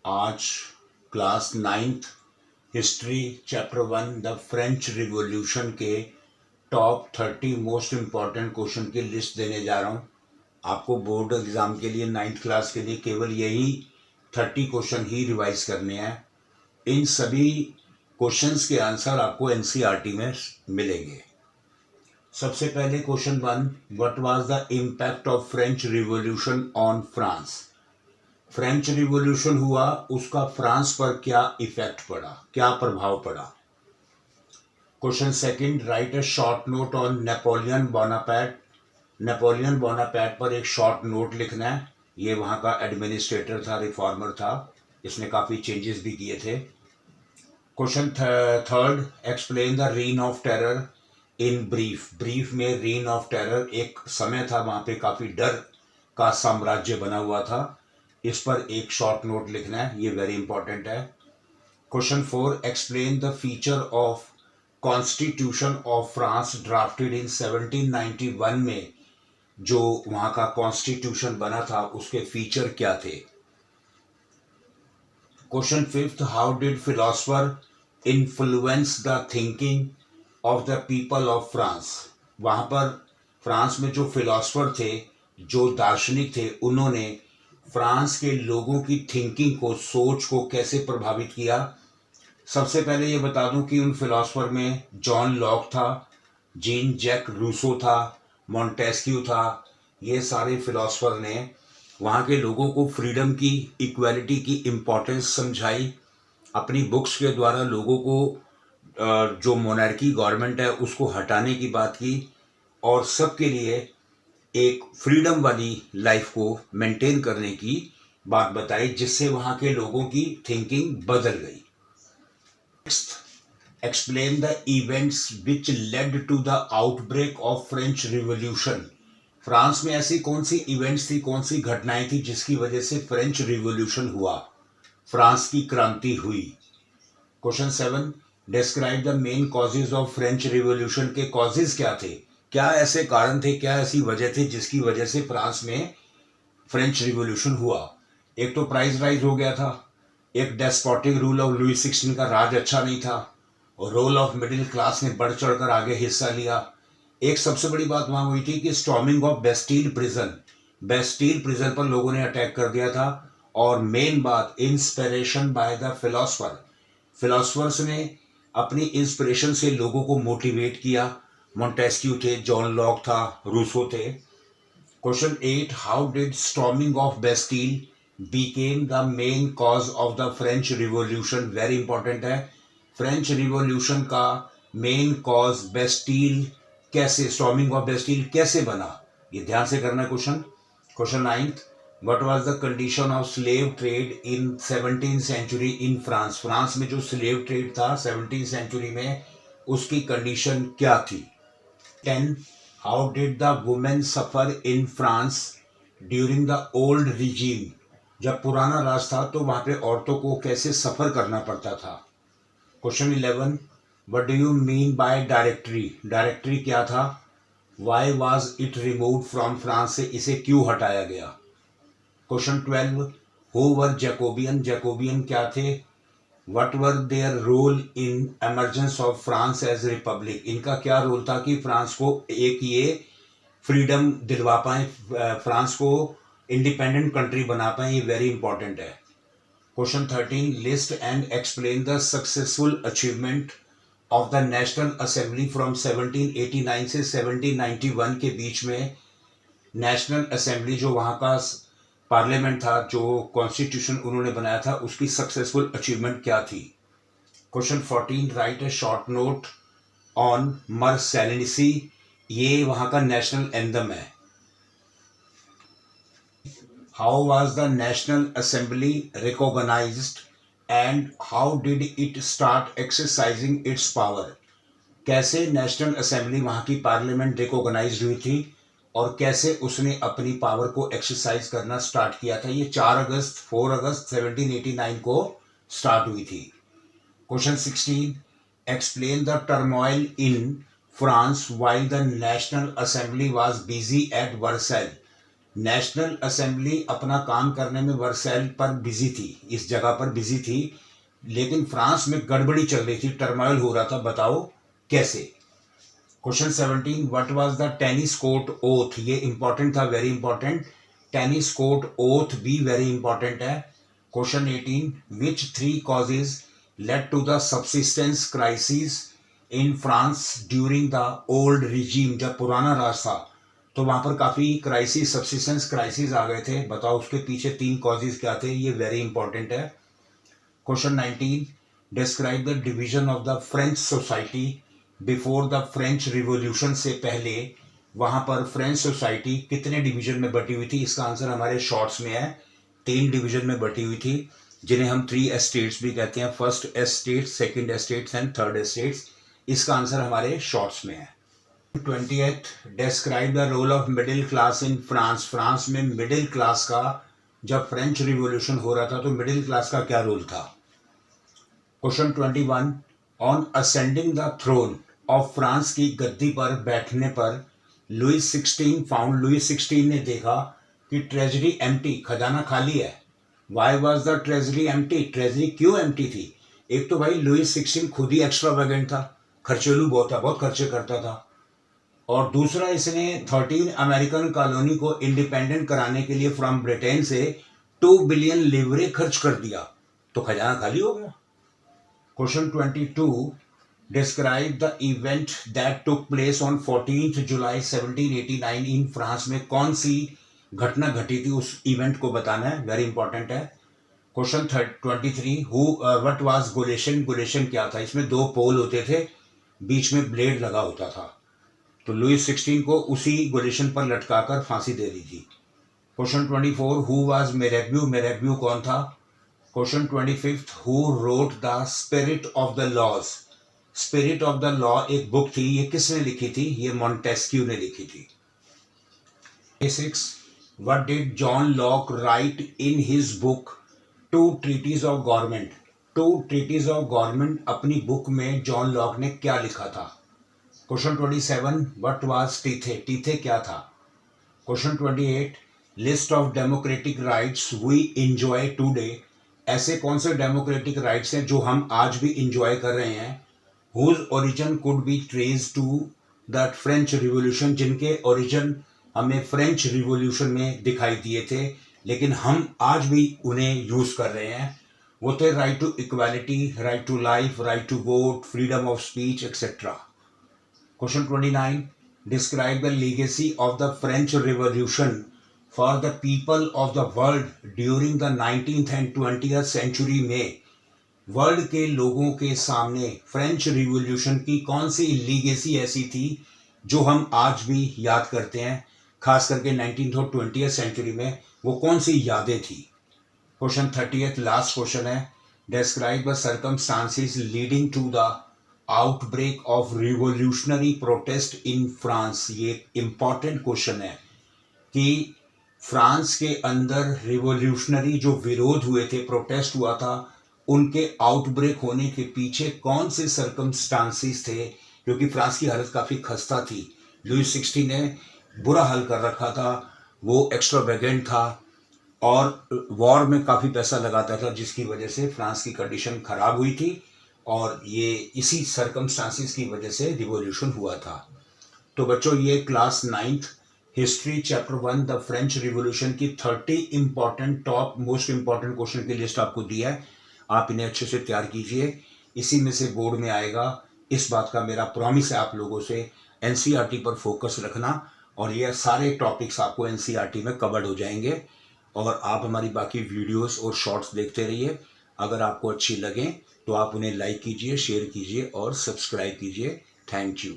आज class 9th history chapter 1 the French revolution के top 30 most important question की list देने जा रहा हूँ। आपको बोर्ड एग्जाम के लिए 9th क्लास के लिए केवल यही 30 क्वेश्चन ही रिवाइज करने हैं। इन सभी क्वेश्चंस के आंसर आपको एनसीईआरटी में मिलेंगे। सबसे पहले question 1, what was the impact of French revolution on France. French revolution हुआ, उसका फ्रांस पर क्या इफेक्ट पड़ा, क्या प्रभाव पड़ा। Question second, right a short note on Napoleon Bonaparte. Napoleon Bonaparte पर एक शॉर्ट नोट लिखना है। ये वहां का एडमिनिस्ट्रेटर था, रिफॉर्मर था, इसने काफी चेंजेस भी किए थे। Question third, explain the reign of terror in brief. Brief में रीन ऑफ टेरर एक समय था, वहां पे काफी डर का साम्राज्य बना हुआ था। इस पर एक शॉर्ट नोट लिखना है, ये वेरी इंपॉर्टेंट है। Question 4, explain the feature of constitution of France drafted in 1791 में जो वहां का कॉन्स्टिट्यूशन बना था उसके फीचर क्या थे। Question 5, how did philosopher influence the thinking of the people of France. वहां पर फ्रांस में जो फिलोसफर थे, जो दार्शनिक थे, उन्होंने फ्रांस के लोगों की थिंकिंग को, सोच को कैसे प्रभावित किया। सबसे पहले ये बता दूं कि उन फिलोसफर में जॉन लॉक था, जीन जैक रूसो था, मॉन्टेस्क्यू था। ये सारे फिलोसफर ने वहाँ के लोगों को फ्रीडम की, इक्वालिटी की इम्पोर्टेंस समझाई। अपनी बुक्स के द्वारा लोगों को जो मोनार्की गवर्नमेंट है उसको हटाने की बात की और सबके लिए एक फ्रीडम वाली लाइफ को मेंटेन करने की बात बताई, जिससे वहां के लोगों की थिंकिंग बदल गई। Next, explain the events which led to the outbreak of French revolution. France में ऐसी कौन सी इवेंट्स थी, कौन सी घटनाएं थी जिसकी वजह से फ्रेंच रिवॉल्यूशन हुआ, फ्रांस की क्रांति हुई। Question 7, describe the main causes of French revolution. के कॉजेज क्या थे, क्या ऐसे कारण थे, क्या ऐसी वजह थी जिसकी वजह से फ्रांस में फ्रेंच रिवॉल्यूशन हुआ। एक तो प्राइस राइज हो गया था, एक डेस्पोटिक रूल ऑफ लुई 16 का राज अच्छा नहीं था, और रोल ऑफ मिडिल क्लास ने बढ़ चढ़कर आगे हिस्सा लिया। एक सबसे बड़ी बात वहां हुई थी कि storming of Bastille prison, Bastille prison पर लोगों ने अटैक कर दिया था। और मेन बात, inspiration by the philosopher, philosophers ने अपनी इंस्पिरेशन से लोगों को मोटिवेट किया। मॉन्टेस्क्यू थे, जॉन लॉक था, रूसो थे। Question 8, how did storming of Bastille become the main cause of the French revolution. Very important है, फ्रेंच रिवॉल्यूशन का मेन कॉज बेस्टील कैसे, स्टॉर्मिंग ऑफ बेस्टील कैसे बना, ये ध्यान से करना है question. Question 9, what was the condition of slave trade in 17th century in France. France में जो स्लेव ट्रेड था 17th सेंचुरी में, उसकी कंडीशन क्या थी। 10, how did the women suffer in France during the old regime. जब पुराना राज था तो वहां पे औरतों को कैसे सफर करना पड़ता था। Question 11, what do you mean by directory. Directory क्या था, why was it remove from France, से इसे क्यों हटाया गया। Question 12, who were Jacobian. Jacobian क्या थे, what were their role in emergence of France as republic. इनका क्या रोल था कि फ्रांस को एक ये फ्रीडम दिलवा पाए, फ्रांस को इंडिपेंडेंट कंट्री बना पाए, ये वेरी इंपॉर्टेंट है। Question 13, list and explain the successful achievement of the national assembly from 1789 से 1791 के बीच में नेशनल असेंबली, जो वहां का पार्लियामेंट था, जो कॉन्स्टिट्यूशन उन्होंने बनाया था, उसकी सक्सेसफुल अचीवमेंट क्या थी। Question 14, write a short note on Marseillaise. ये वहां का नेशनल एंथम है। How was the national assembly recognised and how did it start exercising its power. कैसे नेशनल असेंबली, वहां की पार्लियामेंट रिकॉग्नाइज हुई थी और कैसे उसने अपनी पावर को एक्सरसाइज करना स्टार्ट किया था। ये 4 अगस्त 1789 को स्टार्ट हुई थी। Question 16, explain the turmoil in France while the national assembly was busy at Versailles. National assembly अपना काम करने में वर्सैल पर बिजी थी, इस जगह पर बिजी थी, लेकिन फ्रांस में गड़बड़ी चल रही थी, टर्मोइल हो रहा था, बताओ कैसे। Question 17, what was the tennis court oath, ये इंपॉर्टेंट था, very important, tennis court oath भी वेरी इंपॉर्टेंट है। Question 18, which 3 causes led to the subsistence crisis in France during the old regime, जब पुराना राज था तो वहां पर काफी क्राइसिस, सब्सिस्टेंस क्राइसिस आ गए थे, बताओ उसके पीछे 3 कॉजेज क्या थे, ये वेरी इंपॉर्टेंट है। Question 19, describe the division of the French society before the French revolution, से पहले वहां पर फ्रेंच सोसाइटी कितने डिवीजन में बटी हुई थी, इसका आंसर हमारे शॉर्ट्स में है, 3 डिवीजन में बटी हुई थी, जिन्हें हम 3 एस्टेट्स भी कहते हैं, first estate, second estates and third estates, इसका आंसर हमारे शॉर्ट्स में है। 20th, describe the role of middle class in France, France में मिडिल क्लास का, जब फ्रेंच रिवॉल्यूशन हो रहा था तो मिडिल क्लास का क्या रोल था। Question 21, on ascending the throne of France, की गद्दी पर बैठने पर लुईस 16 फाउंड, लुईस 16 ने देखा कि ट्रेजरी एम्प्टी, खजाना खाली है। Why was the treasury empty, treasury क्यों एम्प्टी थी, एक तो भाई लुईस 16 खुद ही एक्स्ट्रावेगेंट था, खर्चेलू बहुत था, बहुत खर्चे करता था, और दूसरा इसने 13 अमेरिकन कॉलोनी को इंडिपेंडेंट कराने के लिए फ्रॉम ब्रिटेन से 2 बिलियन लिवरे खर्च कर दिया, तो खजाना खाली हो गया। Question 22, describe the event that took place on 14 July 1789 in France, में कौन सी घटना घटी थी, उस इवेंट को बताना है, वेरी इंपॉर्टेंट है। क्वेश्चन 23, व्हाट वाज गुलेशन, गुलेशन क्या था, इसमें 2 पोल होते थे, बीच में ब्लेड लगा होता था, तो लुईस 16 को उसी गुलेशन पर लटकाकर फांसी दे दी थी। Question 24, who was Mirabeau, Mirabeau कौन था। Question 25, who wrote the spirit of the laws, spirit of the law एक बुक थी, ये किसने लिखी थी, ये मॉन्टेस्क्यू ने लिखी थी। 26, what did John Locke write in his book two treatise of government, two treatise of government अपनी बुक में जॉन लॉक ने क्या लिखा था। Question 27, what was tithe, tithe क्या था। Question 28, list of democratic rights we enjoy today, ऐसे कौन से डेमोक्रेटिक राइट्स हैं जो हम आज भी इंजॉय कर रहे हैं। Whose origin could be traced to the French revolution, जिनके ओरिजिन हमें फ्रेंच रिवॉल्यूशन में दिखाई दिए थे, लेकिन हम आज भी उन्हें यूज कर रहे हैं, वो थे right to equality, right to life, right to vote, freedom of speech etcetera. Question 29, describe the legacy of the French Revolution for the people of the world during the 19th and 20th century में world के लोगों के सामने French revolution की कौन सी legacy ऐसी थी जो हम आज भी याद करते हैं, खास करके 19th और 20th सेंचुरी में वो कौन सी यादें थी। क्वेश्चन 30th, लास्ट क्वेश्चन है, describe the circumstances leading to the outbreak of revolutionary protest in France, ये इंपॉर्टेंट क्वेश्चन है कि फ्रांस के अंदर रिवॉल्यूशनरी जो विरोध हुए थे, प्रोटेस्ट हुआ था, उनके आउटब्रेक होने के पीछे कौन से सर्कमस्टांसेस थे, क्योंकि फ्रांस की हालत काफ़ी खस्ता थी, लुईस 16 ने बुरा हाल कर रखा था, वो एक्स्ट्रावेगेंट था और वॉर में काफ़ी पैसा लगाता था, जिसकी वजह से फ्रांस की कंडीशन खराब हुई थी, और ये इसी सर्कमस्टांसेस की वजह से रिवॉल्यूशन हुआ था। तो बच्चों, ये class 9th history chapter 1 the French revolution की 30 important top most important question की लिस्ट आपको दिया है, आप इन्हें अच्छे से तैयार कीजिए, इसी में से बोर्ड में आएगा, इस बात का मेरा प्रॉमिस है आप लोगों से। एनसीईआरटी पर फोकस रखना और ये सारे टॉपिक्स आपको एनसीईआरटी में कवर्ड हो जाएंगे, और आप हमारी बाकी वीडियोस और शॉर्ट्स देखते रहिए। अगर आपको अच्छी लगें तो आप उन्हें लाइक कीजिए, शेयर कीजिए और सब्सक्राइब कीजिए। Thank you.